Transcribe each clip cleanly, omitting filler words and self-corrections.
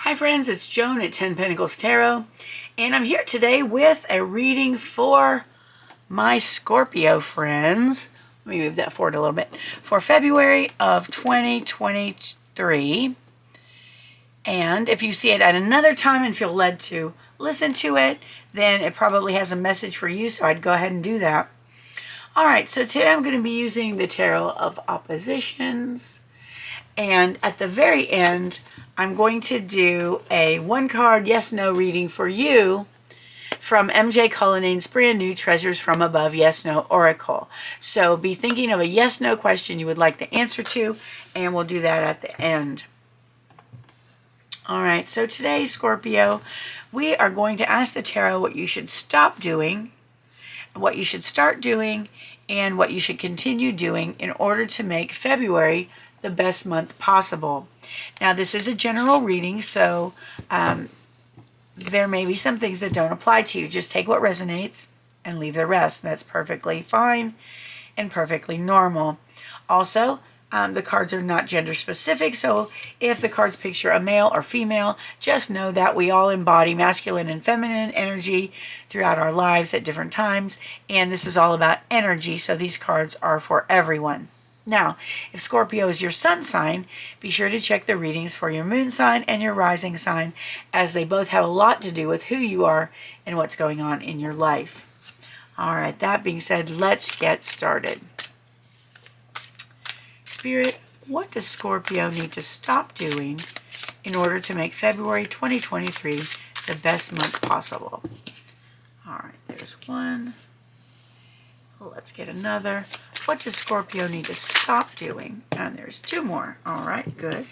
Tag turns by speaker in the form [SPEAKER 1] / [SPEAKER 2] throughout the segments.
[SPEAKER 1] Hi friends, it's Joan at 10 Pentacles Tarot, and I'm here today with a reading for my Scorpio friends. Let me move that forward a little bit. For February of 2023. And if you see it at another time and feel led to listen to it, then it probably has a message for you, so I'd go ahead and do that. Alright, so today I'm going to be using the Tarot of Oppositions. And at the very end, I'm going to do a one-card yes-no reading for you from MJ Cullinane's brand new Treasures from Above Yes-No Oracle. So be thinking of a yes-no question you would like the answer to, and we'll do that at the end. All right, so today, Scorpio, we are going to ask the Tarot what you should stop doing, what you should start doing, and what you should continue doing in order to make February the best month possible. Now, this is a general reading, so there may be some things that don't apply to you. Just take what resonates and leave the rest. That's perfectly fine and perfectly normal. Also, the cards are not gender specific, so if the cards picture a male or female, just know that we all embody masculine and feminine energy throughout our lives at different times, and this is all about energy, so these cards are for everyone. Now, if Scorpio is your sun sign, be sure to check the readings for your moon sign and your rising sign, as they both have a lot to do with who you are and what's going on in your life. All right, that being said, let's get started. Spirit, what does Scorpio need to stop doing in order to make February 2023 the best month possible? All right, there's one. Let's get another. What does Scorpio need to stop doing? And there's two more. All right, good.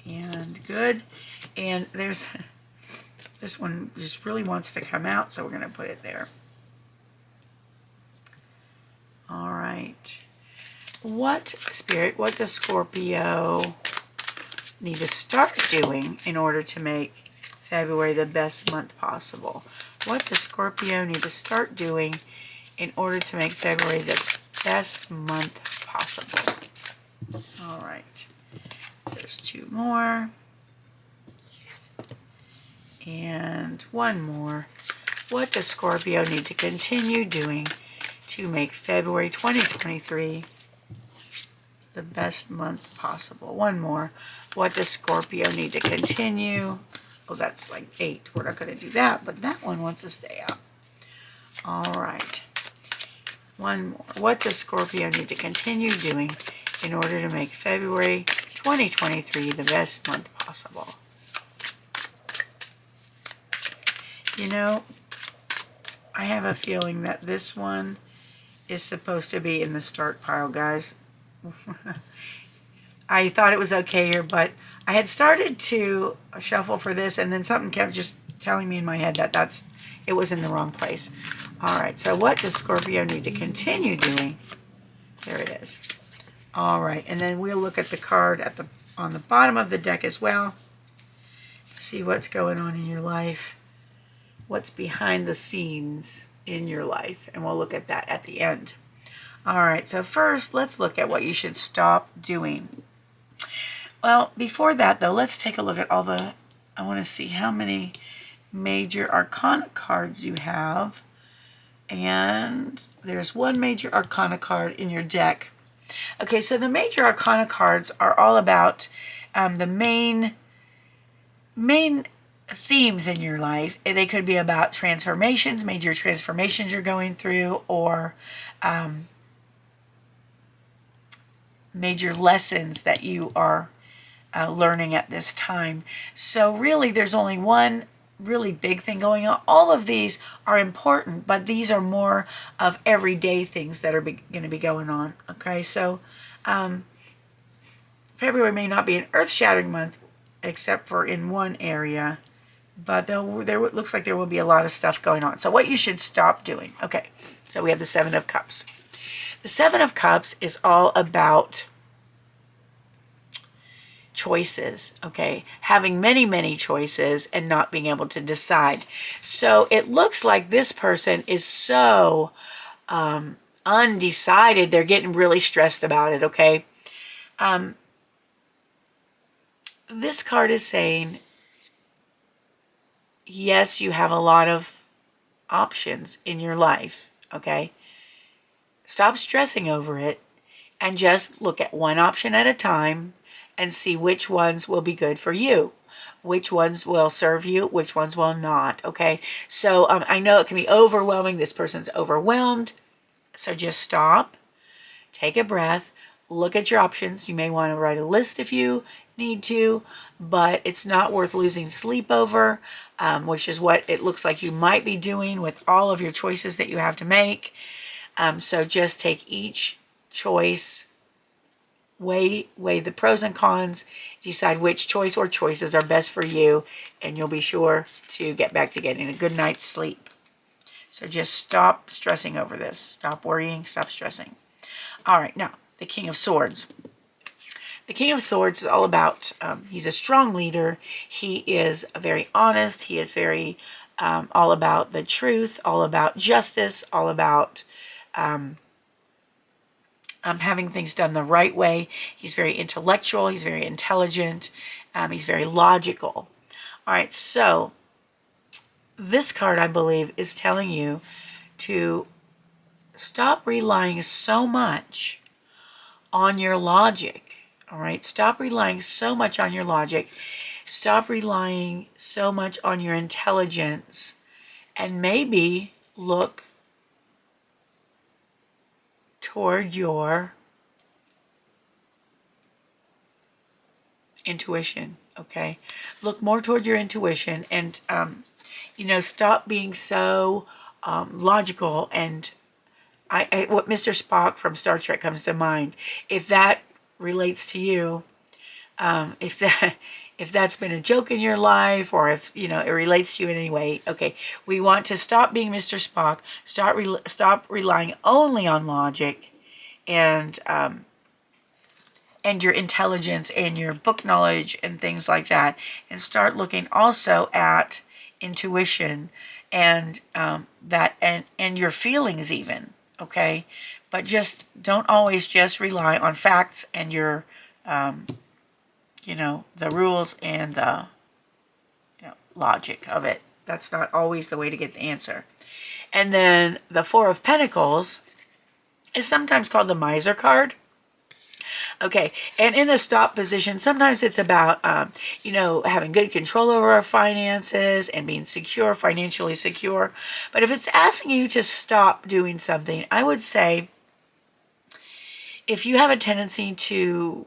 [SPEAKER 1] And good. And there's this one just really wants to come out, so we're going to put it there. All right. What, Spirit, what does Scorpio need to start doing in order to make February the best month possible? What does Scorpio need to start doing in order to make February the best month possible? All right. There's two more. And one more. What does Scorpio need to continue doing to make February 2023 the best month possible? One more. What does Scorpio need to continue? Oh, that's like 8. We're not going to do that, but that one wants to stay out. All right. One more. What does Scorpio need to continue doing in order to make February 2023 the best month possible? You know, I have a feeling that this one is supposed to be in the start pile, guys. I thought it was okay here, but I had started to shuffle for this, and then something kept just telling me in my head that it was in the wrong place. All right, so what does Scorpio need to continue doing? There it is. All right, and then we'll look at the card on the bottom of the deck as well. See what's going on in your life. What's behind the scenes in your life, and we'll look at that at the end. All right, so first, let's look at what you should stop doing. Well, before that, though, let's take a look at all the... I want to see how many major arcana cards you have. And there's one major arcana card in your deck. Okay, so the major arcana cards are all about the main themes in your life. They could be about transformations, major transformations you're going through, or major lessons that you are learning at this time. So really, there's only one really big thing going on. All of these are important, but these are more of everyday things that are going to be going on. Okay, so February may not be an earth-shattering month, except for in one area, but there looks like there will be a lot of stuff going on. So what you should stop doing. Okay, so we have the Seven of Cups. The Seven of Cups is all about choices, okay? Having many, many choices and not being able to decide. So it looks like this person is so undecided. They're getting really stressed about it, okay? this card is saying, yes, you have a lot of options in your life, okay? Stop stressing over it and just look at one option at a time and see which ones will be good for you, which ones will serve you, which ones will not, okay? So I know it can be overwhelming. This person's overwhelmed. So just stop, take a breath, look at your options. You may want to write a list if you need to, but it's not worth losing sleep over, which is what it looks like you might be doing with all of your choices that you have to make. So just take each choice, weigh the pros and cons, decide which choice or choices are best for you, and you'll be sure to get back to getting a good night's sleep. So just stop stressing over this. Stop worrying, stop stressing. All right, now, the King of Swords. The King of Swords is all about, he's a strong leader. He is very honest. He is very all about the truth, all about justice, all about having things done the right way. He's very intellectual. He's very intelligent. He's very logical. All right, so this card, I believe, is telling you to stop relying so much on your logic. All right, stop relying so much on your logic. Stop relying so much on your intelligence, and maybe look toward your intuition, okay? Look more toward your intuition, and you know, stop being so logical. And what Mr. Spock from Star Trek comes to mind. If that relates to you, if that's been a joke in your life, or if, you know, it relates to you in any way, okay, we want to stop being Mr. Spock, stop relying only on logic and your intelligence and your book knowledge and things like that, and start looking also at intuition and and your feelings even, okay? But just don't always just rely on facts and your you know, the rules and the, you know, logic of it. That's not always the way to get the answer. And then the Four of Pentacles is sometimes called the Miser card. Okay, and in the stop position, sometimes it's about, you know, having good control over our finances and being secure, financially secure. But if it's asking you to stop doing something, I would say if you have a tendency to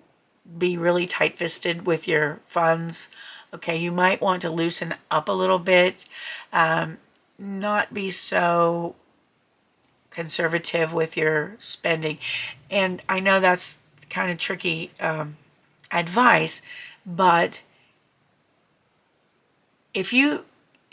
[SPEAKER 1] be really tight-fisted with your funds, okay, you might want to loosen up a little bit, not be so conservative with your spending. And I know that's kind of tricky advice, but if you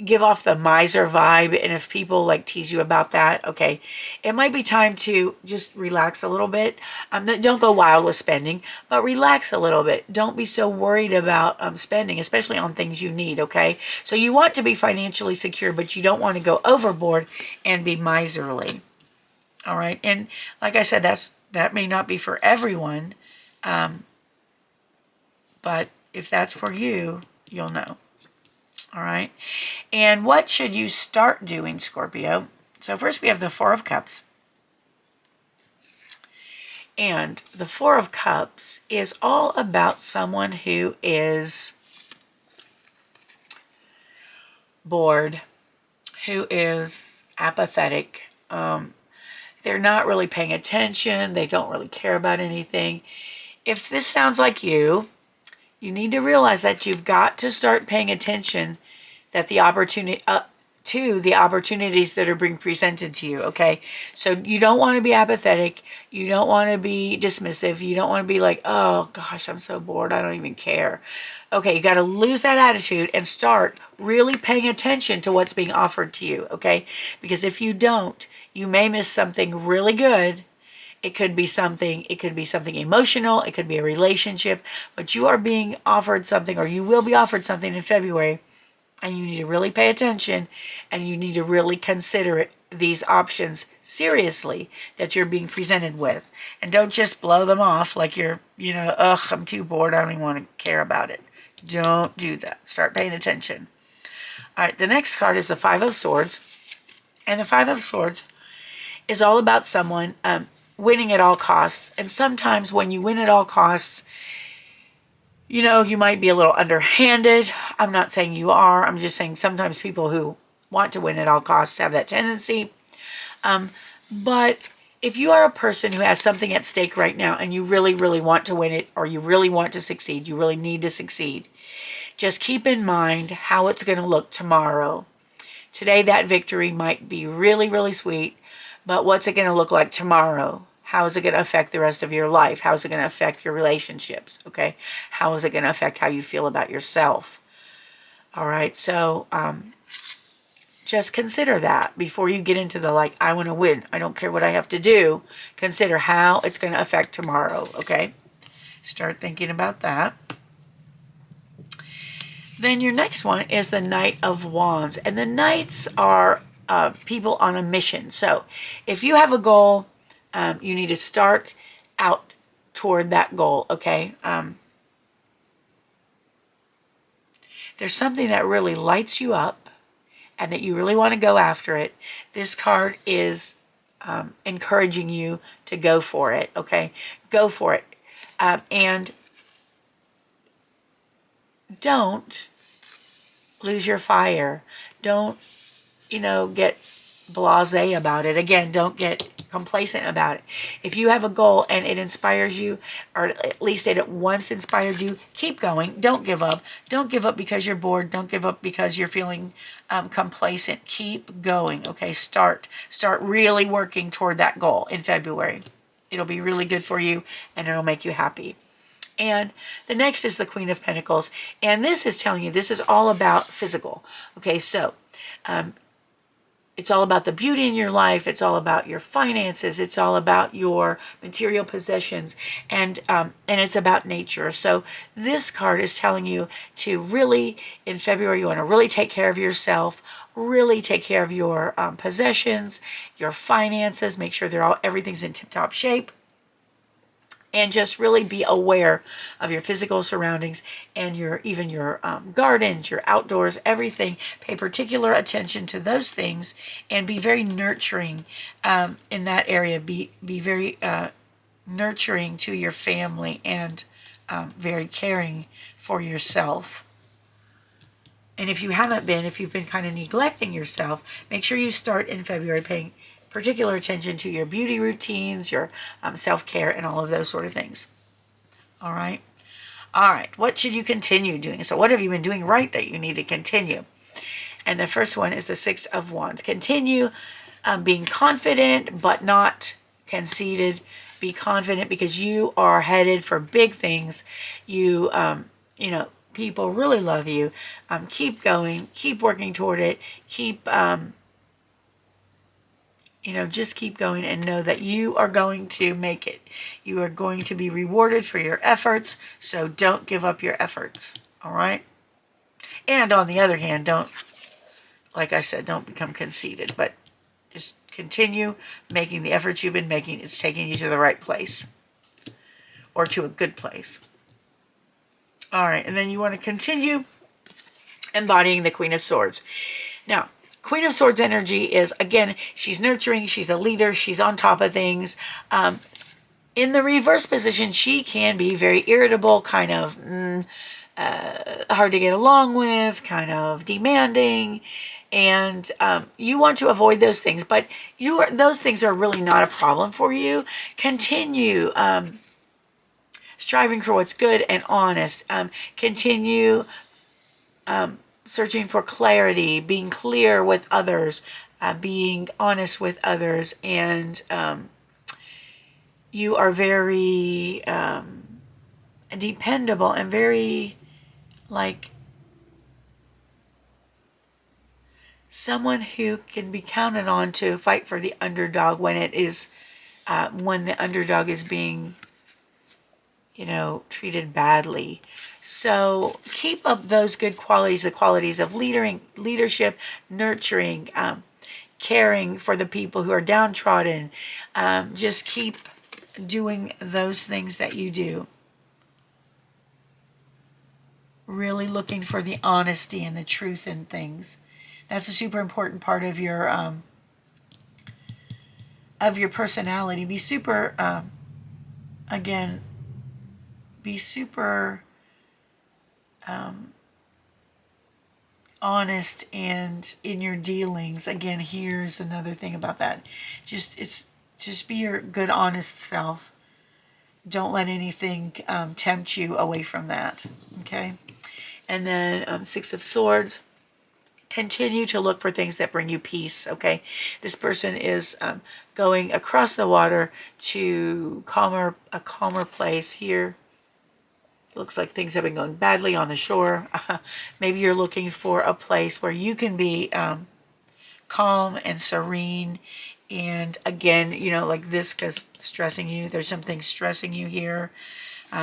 [SPEAKER 1] give off the miser vibe, and if people like tease you about that, okay, it might be time to just relax a little bit. Don't go wild with spending, but relax a little bit. Don't be so worried about spending, especially on things you need, okay? So you want to be financially secure, but you don't want to go overboard and be miserly. All right, and like I said, that may not be for everyone, but if that's for you, you'll know. All right, and what should you start doing, Scorpio? So first we have the Four of Cups. And the Four of Cups is all about someone who is bored, who is apathetic. They're not really paying attention. They don't really care about anything. If this sounds like you need to realize that you've got to start paying attention that the opportunity to the opportunities that are being presented to you, okay? So you don't want to be apathetic. You don't want to be dismissive. You don't want to be like, oh gosh, I'm so bored, I don't even care. Okay, you got to lose that attitude and start really paying attention to what's being offered to you, okay? Because if you don't, you may miss something really good. It could be something emotional, it could be a relationship, but you are being offered something, or you will be offered something in February, and you need to really pay attention, and you need to really consider these options seriously that you're being presented with. And don't just blow them off like you're, you know, ugh, I'm too bored, I don't even want to care about it. Don't do that. Start paying attention. All right, the next card is the Five of Swords. And the Five of Swords is all about someone winning at all costs. And sometimes when you win at all costs, you know, you might be a little underhanded. I'm not saying you are. I'm just saying sometimes people who want to win at all costs have that tendency. But if you are a person who has something at stake right now and you really, really want to win it, or you really want to succeed, you really need to succeed, just keep in mind how it's going to look tomorrow. Today, that victory might be really, really sweet, but what's it going to look like tomorrow? How is it going to affect the rest of your life? How is it going to affect your relationships? Okay. How is it going to affect how you feel about yourself? All right. So, just consider that before you get into the, like, I want to win, I don't care what I have to do. Consider how it's going to affect tomorrow. Okay. Start thinking about that. Then your next one is the Knight of Wands. And the Knights are people on a mission. So if you have a goal, you need to start out toward that goal, okay? There's something that really lights you up and that you really want to go after it. This card is encouraging you to go for it, okay? Go for it. And don't lose your fire. Don't, you know, get blasé about it. Again, don't get complacent about it. If you have a goal and it inspires you, or at least it once inspired you, keep going. Don't give up. Don't give up because you're bored. Don't give up because you're feeling complacent. Keep going. Okay, start really working toward that goal in February. It'll be really good for you and it'll make you happy. And the next is the Queen of Pentacles. And this is telling you this is all about physical. Okay, so it's all about the beauty in your life. It's all about your finances. It's all about your material possessions. And it's about nature. So this card is telling you to really, in February, you want to really take care of yourself. Really take care of your possessions, your finances. Make sure everything's in tip-top shape. And just really be aware of your physical surroundings and even your gardens, your outdoors, everything. Pay particular attention to those things and be very nurturing in that area. Be very nurturing to your family and very caring for yourself. And if you've been kind of neglecting yourself, make sure you start in February paying particular attention to your beauty routines, your self-care, and all of those sort of things. All right. All right. What should you continue doing? So what have you been doing right that you need to continue? And the first one is the Six of Wands. Continue being confident, but not conceited. Be confident because you are headed for big things. You know, people really love you. Keep going. Keep working toward it. Keep just keep going and know that you are going to make it. You are going to be rewarded for your efforts, so don't give up your efforts, all right? And on the other hand, like I said, don't become conceited, but just continue making the efforts you've been making. It's taking you to the right place or to a good place. All right, and then you want to continue embodying the Queen of Swords. Now, Queen of Swords energy is, again, she's nurturing, she's a leader, she's on top of things. In the reverse position, she can be very irritable, kind of hard to get along with, kind of demanding, and you want to avoid those things, but those things are really not a problem for you. Continue striving for what's good and honest. Continue searching for clarity, being clear with others, being honest with others, and you are very dependable and very, like, someone who can be counted on to fight for the underdog when the underdog is being, treated badly. So keep up those good qualities, the qualities of leadership, nurturing, caring for the people who are downtrodden. Just keep doing those things that you do. really looking for the honesty and the truth in things. That's a super important part of your personality. Be super, again, be super honest and in your dealings. Again, here's another thing about that. Just be your good, honest self. Don't let anything tempt you away from that. Okay. And then Six of Swords. Continue to look for things that bring you peace. Okay. This person is going across the water to a calmer place here. Looks like things have been going badly on the shore. Maybe you're looking for a place where you can be calm and serene. And again, you know, like this, because stressing you, there's something stressing you here.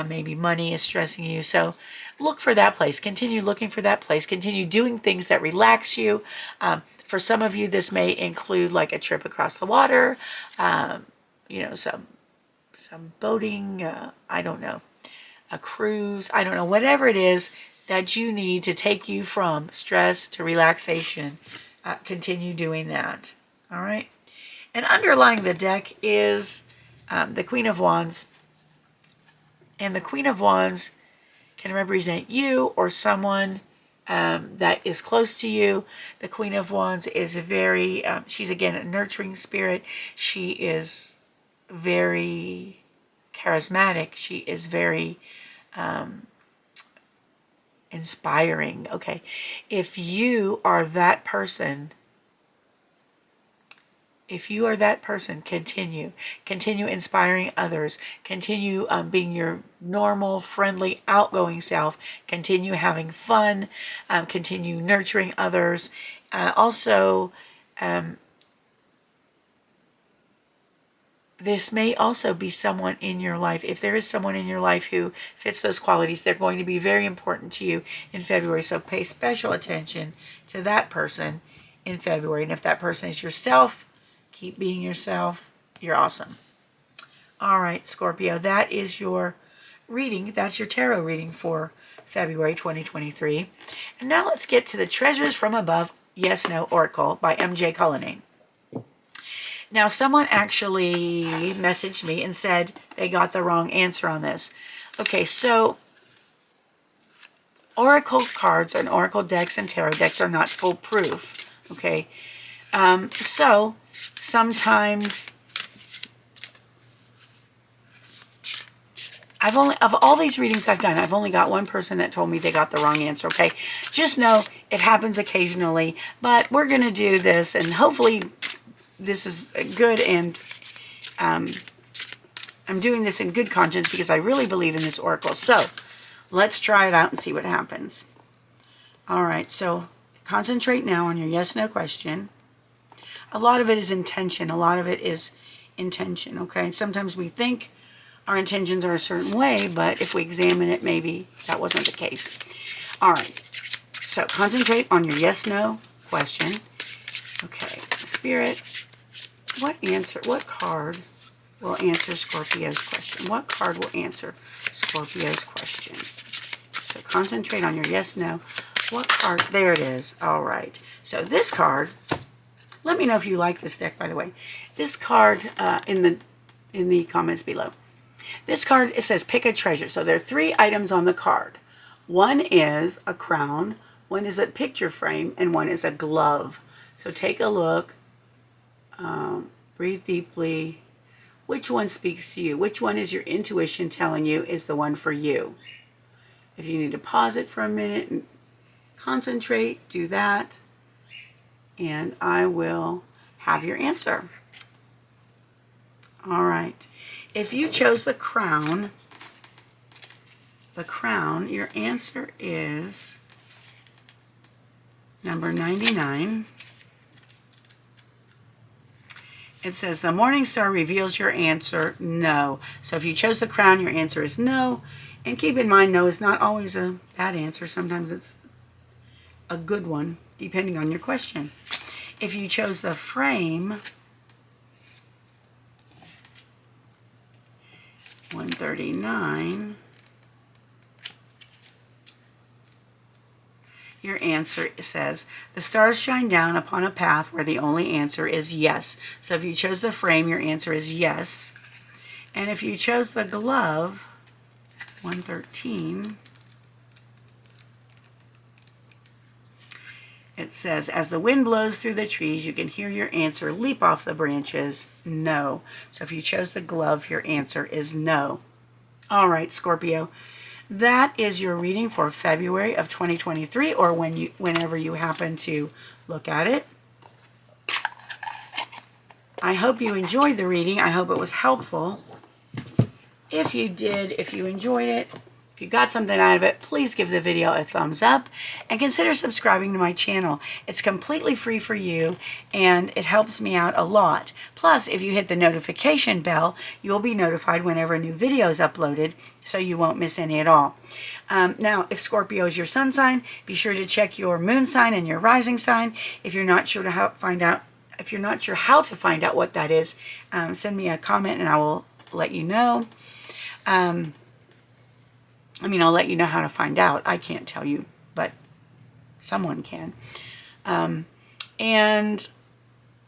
[SPEAKER 1] Maybe money is stressing you. So look for that place. Continue looking for that place. Continue doing things that relax you. For some of you, this may include like a trip across the water, you know, some boating, I don't know, a cruise, I don't know, whatever it is that you need to take you from stress to relaxation. Continue doing that. All right. And underlying the deck is the Queen of Wands. And the Queen of Wands can represent you or someone that is close to you. The Queen of Wands is very, she's again a nurturing spirit. She is very charismatic. She is very inspiring. Okay. If you are that person, continue inspiring others, continue being your normal, friendly, outgoing self, continue having fun, continue nurturing others. Also, this may also be someone in your life. If there is someone in your life who fits those qualities, they're going to be very important to you in February. So pay special attention to that person in February. And if that person is yourself, keep being yourself. You're awesome. All right, Scorpio, that is your reading. That's your tarot reading for February 2023. And now let's get to the Treasures from Above, Yes, No Oracle by MJ Cullinane. Now, someone actually messaged me and said they got the wrong answer on this. Okay, so oracle cards and oracle decks and tarot decks are not foolproof. Okay, so sometimes of all these readings I've done, I've only got one person that told me they got the wrong answer. Okay, just know it happens occasionally, but we're going to do this and hopefully this is good, and I'm doing this in good conscience because I really believe in this oracle. So let's try it out and see what happens. All right, so concentrate now on your yes-no question. A lot of it is intention. Okay? Sometimes we think our intentions are a certain way, but if we examine it, maybe that wasn't the case. All right, so concentrate on your yes-no question. Okay, Spirit, what card will answer Scorpio's question? What card will answer Scorpio's question? So concentrate on your yes, no. What card? There it is. All right. So this card, let me know if you like this deck, by the way. This card in the comments below. This card, it says pick a treasure. So there are 3 items on the card. One is a crown, one is a picture frame, and one is a glove. So take a look. Breathe deeply. Which one speaks to you? Which one is your intuition telling you is the one for you? If you need to pause it for a minute and concentrate, do that. And I will have your answer. All right. If you chose the crown, your answer is number 99. It says, the morning star reveals your answer, no. So if you chose the crown, your answer is no. And keep in mind, no is not always a bad answer. Sometimes it's a good one, depending on your question. If you chose the frame, 139, your answer says. The stars shine down upon a path where the only answer is yes. So if you chose the frame, your answer is yes. And if you chose the glove, 113, it says, as the wind blows through the trees, you can hear your answer leap off the branches, no. So if you chose the glove, your answer is no. All right, Scorpio. That is your reading for February of 2023, or whenever you happen to look at it. I hope you enjoyed the reading. I hope it was helpful. If you did, if you enjoyed it, if you got something out of it, please give the video a thumbs up and consider subscribing to my channel. It's completely free for you and it helps me out a lot. Plus, if you hit the notification bell, you'll be notified whenever a new video is uploaded, so you won't miss any at all. Now, if Scorpio is your sun sign, be sure to check your moon sign and your rising sign. If you're not sure how to find out what that is, send me a comment and I will let you know. I'll let you know how to find out. I can't tell you, but someone can. And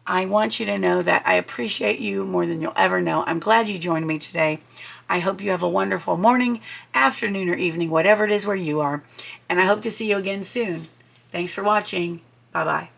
[SPEAKER 1] I want you to know that I appreciate you more than you'll ever know. I'm glad you joined me today. I hope you have a wonderful morning, afternoon, or evening, whatever it is where you are. And I hope to see you again soon. Thanks for watching. Bye-bye.